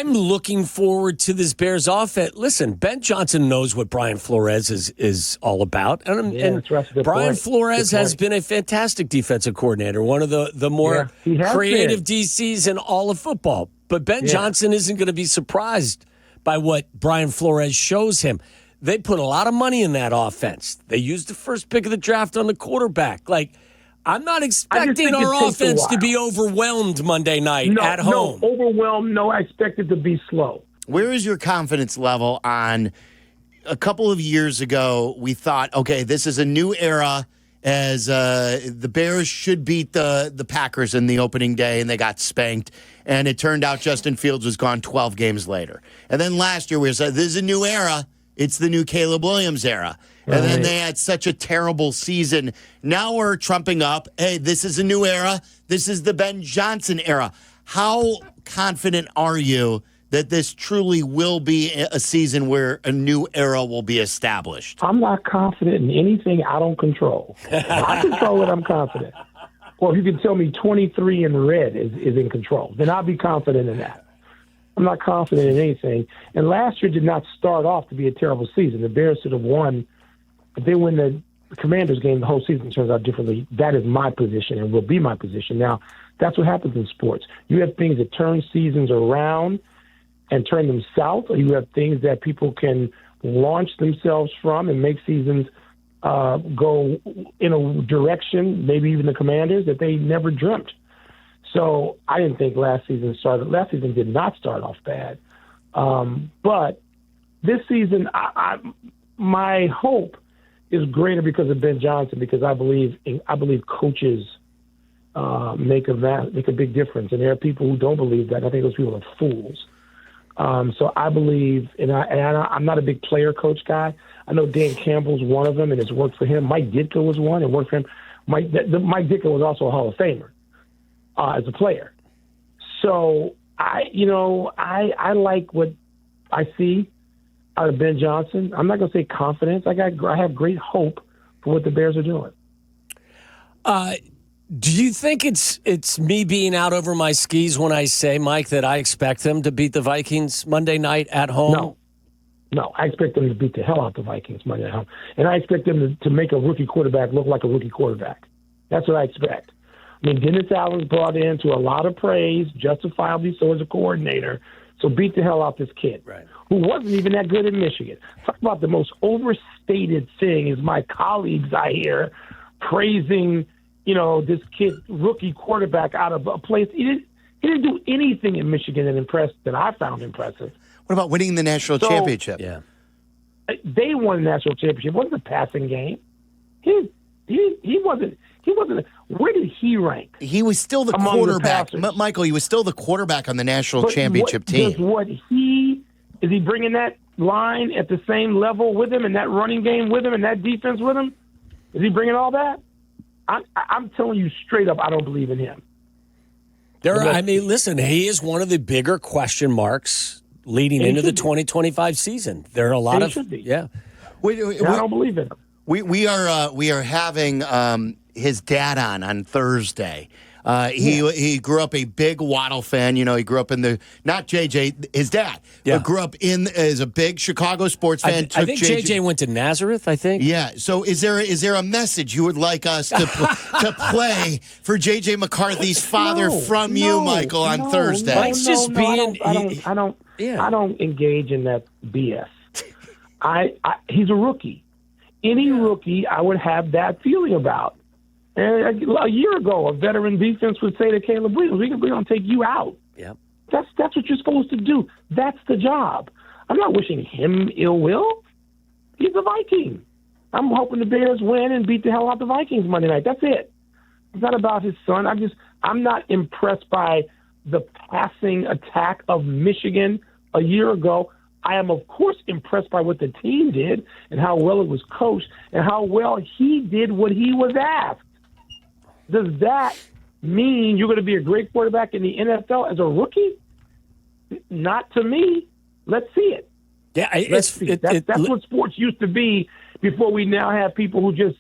I'm looking forward to this Bears offense. Listen, Ben Johnson knows what Brian Flores is all about. And Brian Flores has been a fantastic defensive coordinator, one of the more creative DCs in all of football. But Ben Johnson isn't going to be surprised by what Brian Flores shows him. They put a lot of money in that offense. They used the first pick of the draft on the quarterback. I'm not expecting our offense to be overwhelmed Monday night at home. No, overwhelmed. No, I expect it to be slow. Where is your confidence level on a couple of years ago? We thought, okay, this is a new era as the Bears should beat the Packers in the opening day, and they got spanked. And it turned out Justin Fields was gone 12 games later. And then last year we said, this is a new era. It's the new Caleb Williams era. Right. And then they had such a terrible season. Now we're trumping up, hey, this is a new era. This is the Ben Johnson era. How confident are you that this truly will be a season where a new era will be established? I'm not confident in anything I don't control. If I control it, I'm confident. Or if you can tell me 23 in red is in control, then I'll be confident in that. I'm not confident in anything. And last year did not start off to be a terrible season. The Bears should have won. If they win the Commanders game, the whole season turns out differently. That is my position and will be my position. Now, that's what happens in sports. You have things that turn seasons around and turn them south, or you have things that people can launch themselves from and make seasons go in a direction, maybe even the Commanders, that they never dreamt. So I didn't think last season did not start off bad. But this season, my hope is greater because of Ben Johnson, because I believe coaches make a big difference. And there are people who don't believe that. I think those people are fools. So I believe, I'm not a big player coach guy. I know Dan Campbell's one of them, and it's worked for him. Mike Ditka was one, and worked for him. Mike Ditka was also a Hall of Famer. As a player. So I like what I see out of Ben Johnson. I'm not going to say confidence. I have great hope for what the Bears are doing. Do you think it's me being out over my skis when I say, Mike, that I expect them to beat the Vikings Monday night at home? No, I expect them to beat the hell out the Vikings Monday night at home. And I expect them to make a rookie quarterback look like a rookie quarterback. That's what I expect. I mean, Dennis Allen's brought into a lot of praise, justifiably so as a coordinator. So beat the hell out this kid, right, who wasn't even that good in Michigan. Talk about the most overstated thing is my colleagues I hear praising, this kid, rookie quarterback out of a place. He didn't do anything in Michigan that I found impressive. What about winning the national championship? Yeah, they won the national championship. It wasn't a passing game. He wasn't. Where did he rank? He was still the quarterback. Michael, he was still the quarterback on the national championship team. Is he bringing that line at the same level with him and that running game with him and that defense with him? Is he bringing all that? I'm telling you straight up, I don't believe in him. Listen, he is one of the bigger question marks leading into the 2025 season. There are a lot of I don't believe in him. We are having his dad on Thursday. He grew up a big Waddle fan. He grew up in not JJ, his dad. Grew up as a big Chicago sports fan. I think JJ went to Nazareth, I think. Yeah. So is there a message you would like us to play for JJ McCarthy's father from you, Michael, on Thursday? Mike's just being. I don't engage in that BS. He's a rookie. Any rookie, I would have that feeling about. And a year ago, a veteran defense would say to Caleb Williams, we're going to take you out. Yep. That's what you're supposed to do. That's the job. I'm not wishing him ill will. He's a Viking. I'm hoping the Bears win and beat the hell out the Vikings Monday night. That's it. It's not about his son. I'm not impressed by the passing attack of Michigan a year ago. I am, of course, impressed by what the team did and how well it was coached and how well he did what he was asked. Does that mean you're going to be a great quarterback in the NFL as a rookie? Not to me. Let's see it. Yeah, that's what sports used to be before we now have people who just,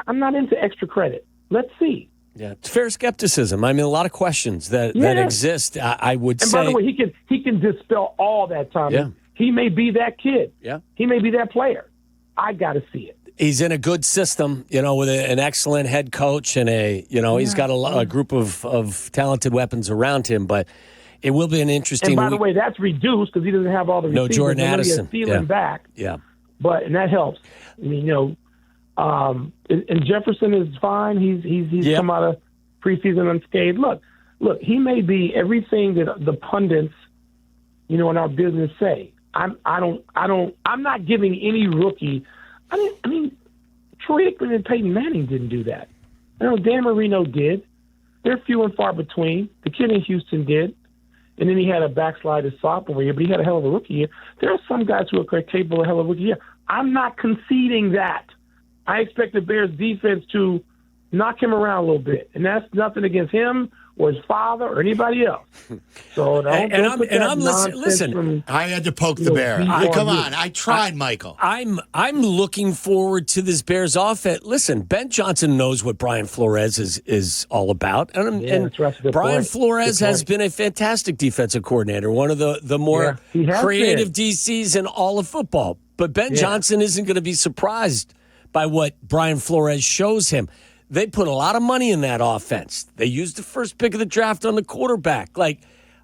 I'm not into extra credit. Let's see. Yeah, it's fair skepticism. I mean, a lot of questions that exist. I would say. And by the way, he can dispel all that, Tommy. Yeah. He may be that kid. Yeah. He may be that player. I got to see it. He's in a good system, with an excellent head coach and he's got a group of talented weapons around him. But it will be an interesting. And by the way, that's reduced because he doesn't have all the receivers. No Jordan Addison. Stealing back. Yeah. And that helps. I mean, and Jefferson is fine. He's come out of preseason unscathed. Look, he may be everything that the pundits, in our business say. I'm not giving any rookie. I mean, Troy Aikman and Peyton Manning didn't do that. Dan Marino did. They're few and far between. The kid in Houston did. And then he had a backslide his sophomore year, but he had a hell of a rookie year. There are some guys who are capable of a hell of a rookie year. I'm not conceding that. I expect the Bears defense to knock him around a little bit. And that's nothing against him or his father or anybody else. So I'm listen. I had to poke the bear. Come on, I tried, Michael. I'm looking forward to this Bears offense. Listen, Ben Johnson knows what Brian Flores is all about, and Brian Flores has been a fantastic defensive coordinator, one of the more creative DCs in all of football. But Ben Johnson isn't going to be surprised by what Brian Flores shows him. They put a lot of money in that offense. They used the first pick of the draft on the quarterback.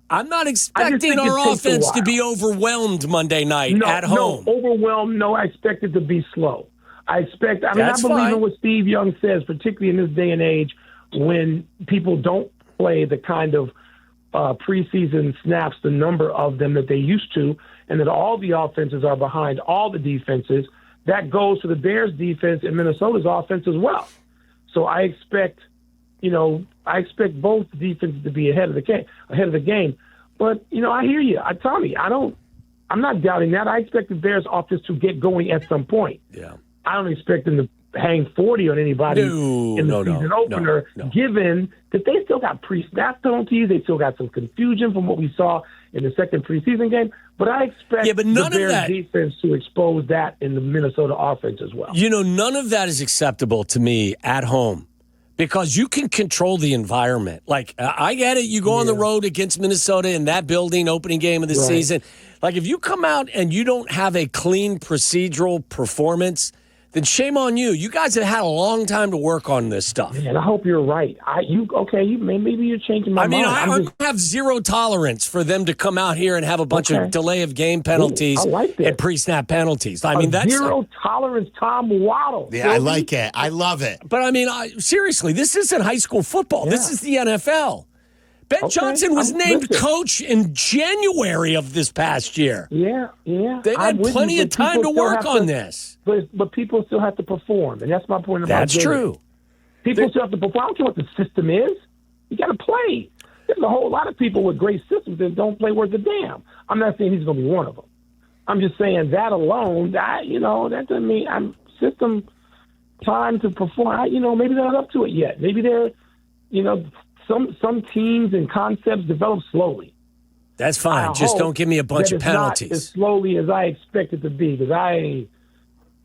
I'm not expecting our offense to be overwhelmed Monday night at home. No, overwhelmed. No, I expect it to be slow. I believe in what Steve Young says, particularly in this day and age when people don't play the kind of preseason snaps, the number of them that they used to, and that all the offenses are behind all the defenses. That goes to the Bears defense and Minnesota's offense as well. So I expect both defenses to be ahead of the game. But I hear you, Tommy. I'm not doubting that. I expect the Bears offense to get going at some point. Yeah. I don't expect them to hang 40 on anybody in the season opener, given that they still got pre-snap penalties. They still got some confusion from what we saw in the second preseason game. But I expect the Bears defense to expose that in the Minnesota offense as well. None of that is acceptable to me at home because you can control the environment. I get it. You go on the road against Minnesota in that building, opening game of the season. If you come out and you don't have a clean procedural performance, then shame on you. You guys have had a long time to work on this stuff. And I hope you're right. Maybe you're changing my mind. I have zero tolerance for them to come out here and have a bunch of delay of game penalties and pre-snap penalties. That's zero tolerance, Tom Waddle. Yeah, I like it. I love it. But seriously, this isn't high school football. Yeah. This is the NFL. Ben Johnson was named coach in January of this past year. Yeah. They've had plenty of time to work on this. But people still have to perform, and that's my point about That's true. People still have to perform. I don't care what the system is. You got to play. There's a whole lot of people with great systems that don't play worth a damn. I'm not saying he's going to be one of them. I'm just saying that alone, that doesn't mean system time to perform. Maybe they're not up to it yet. Maybe they're, some teams and concepts develop slowly. That's fine. Just don't give me a bunch of penalties. Not as slowly as I expect it to be, because I'm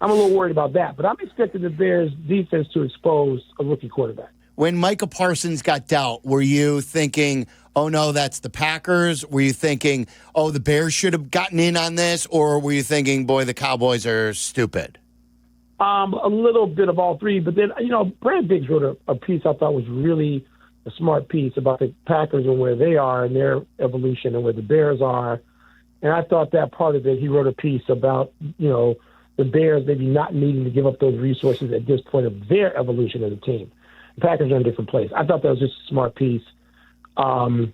a little worried about that. But I'm expecting the Bears defense to expose a rookie quarterback. When Micah Parsons got dealt, were you thinking, oh, no, that's the Packers? Were you thinking, oh, the Bears should have gotten in on this? Or were you thinking, boy, the Cowboys are stupid? A little bit of all three. But then, Brad Biggs wrote a piece I thought was really a smart piece about the Packers and where they are and their evolution and where the Bears are. And I thought that part of it, he wrote a piece about, the Bears maybe not needing to give up those resources at this point of their evolution as a team. The Packers are in a different place. I thought that was just a smart piece. The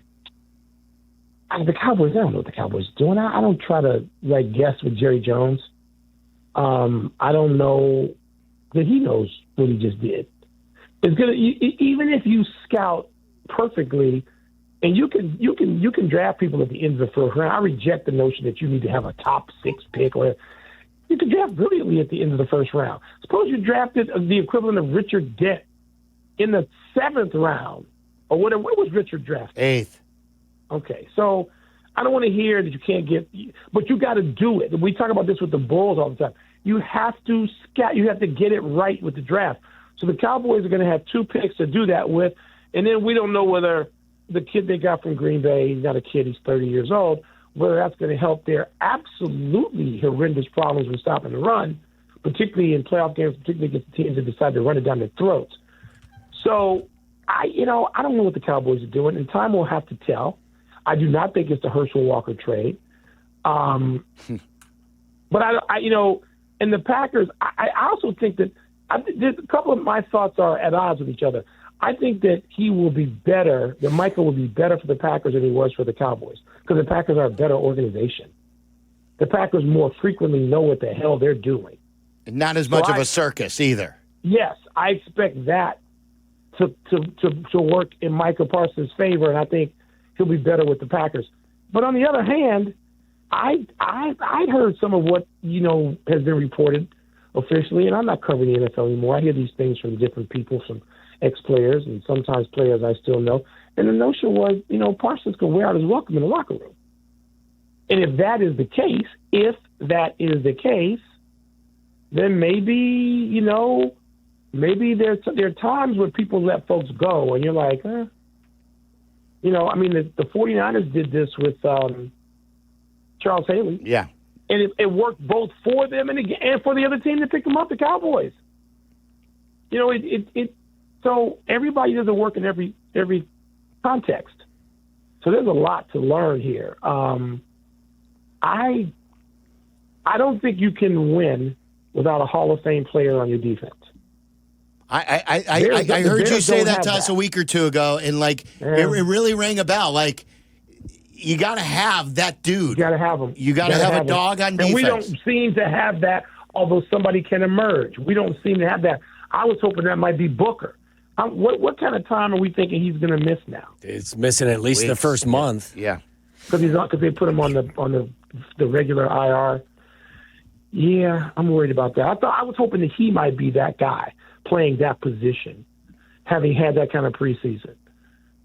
Cowboys, I don't know what the Cowboys are doing. I don't try to guess with Jerry Jones. I don't know that he knows what he just did. It's gonna, even if you scout perfectly, and you can draft people at the end of the first round. I reject the notion that you need to have a top 6 pick, or you can draft brilliantly at the end of the first round. Suppose you drafted the equivalent of Richard Dent in the 7th round, or whatever. What was Richard drafted? 8th. Okay, so I don't want to hear that you can't get, but you got to do it. We talk about this with the Bulls all the time. You have to scout. You have to get it right with the draft. So the Cowboys are going to have 2 picks to do that with, And then we don't know whether the kid they got from Green Bay, he's not a kid, he's 30 years old, whether that's going to help their absolutely horrendous problems with stopping the run, particularly in playoff games, particularly against teams that decide to run it down their throats. So, I don't know what the Cowboys are doing, and time will have to tell. I do not think it's the Herschel Walker trade. But and the Packers, I also think that there's a couple of my thoughts are at odds with each other. I think that he will be better, that Michael will be better for the Packers than he was for the Cowboys, because the Packers are a better organization. The Packers more frequently know what the hell they're doing. Not as much of a circus either. Yes, I expect that to work in Micah Parsons' favor, and I think he'll be better with the Packers. But on the other hand, I'd heard some of what has been reported officially, and I'm not covering the NFL anymore. I hear these things from different people, from ex-players and sometimes players I still know. And the notion was, Parsons could wear out his welcome in the locker room. And if that is the case, then maybe there are times where people let folks go, and you're like, the 49ers did this with Charles Haley. Yeah. And it worked both for them and for the other team that picked them up, the Cowboys. So everybody doesn't work in every context. So there's a lot to learn here. I don't think you can win without a Hall of Fame player on your defense. I heard you say that to us a week or two ago, and it really rang a bell. Like, you got to have that dude. You got to have him. You got to have a dog on defense. And we don't seem to have that, although somebody can emerge. We don't seem to have that. I was hoping that might be Booker. What kind of time are we thinking he's going to miss now? It's missing at least the first month. Yeah, because they put him on the regular IR. Yeah, I'm worried about that. I was hoping that he might be that guy playing that position, having had that kind of preseason.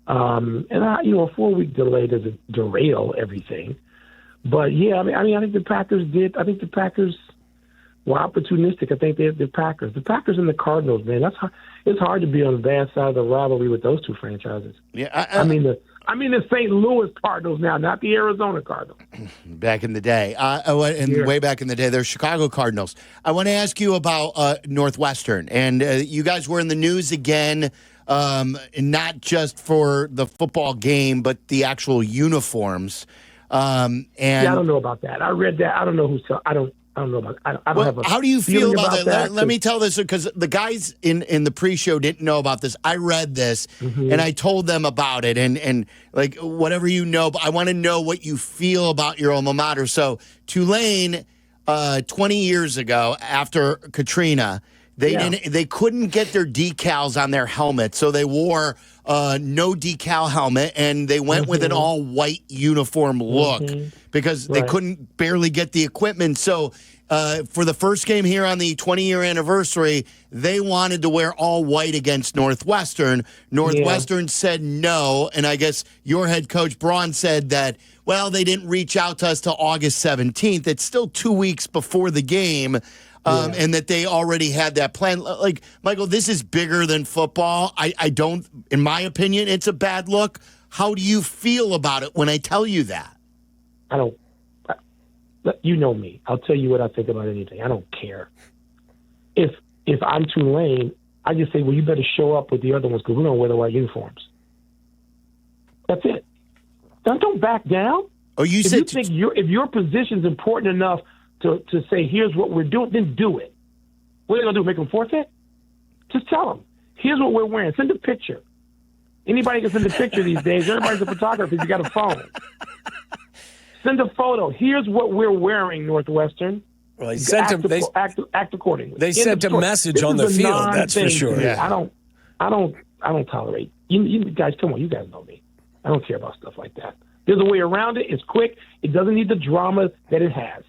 A 4-week delay doesn't derail everything. But yeah, I think the Packers did. I think the Packers were opportunistic. I think the Packers and the Cardinals, man. It's hard to be on the bad side of the rivalry with those two franchises. Yeah, I mean the St. Louis Cardinals now, not the Arizona Cardinals. Back in the day, way back in the day, they're Chicago Cardinals. I want to ask you about Northwestern, and you guys were in the news again, not just for the football game, but the actual uniforms. I don't know about that. I read that. I don't know I don't know about. I don't have. How do you feel about that? Let me tell this, because the guys in the pre-show didn't know about this. I read this and I told them about it, and like, whatever but I want to know what you feel about your alma mater. So Tulane, 20 years ago, after Katrina, they couldn't get their decals on their helmet, so they wore no decal helmet, and they went with an all-white uniform look because they couldn't barely get the equipment. So for the first game here on the 20-year anniversary, they wanted to wear all white against Northwestern. Northwestern said no, and I guess your head coach, Braun, said that, well, they didn't reach out to us till August 17th. It's still 2 weeks before the game. And that they already had that plan. Like, Michael, this is bigger than football. I don't, in my opinion, it's a bad look. How do you feel about it when I tell you that? I don't. You know me. I'll tell you what I think about anything. I don't care. If I'm Tulane, I just say, well, you better show up with the other ones because we don't wear the white uniforms. That's it. Don't back down. Oh, if your position's important enough to say, here's what we're doing, then do it. What are they going to do, make them forfeit? Just tell them, here's what we're wearing. Send a picture. Anybody can send a picture these days. Everybody's a photographer if you got a phone. Send a photo. Here's what we're wearing, Northwestern. Well, act accordingly. They sent a message on the field, that's for sure. Yeah. I don't tolerate. You guys, come on, you guys know me. I don't care about stuff like that. There's a way around it. It's quick. It doesn't need the drama that it has.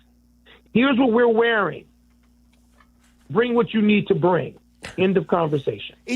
Here's what we're wearing. Bring what you need to bring. End of conversation.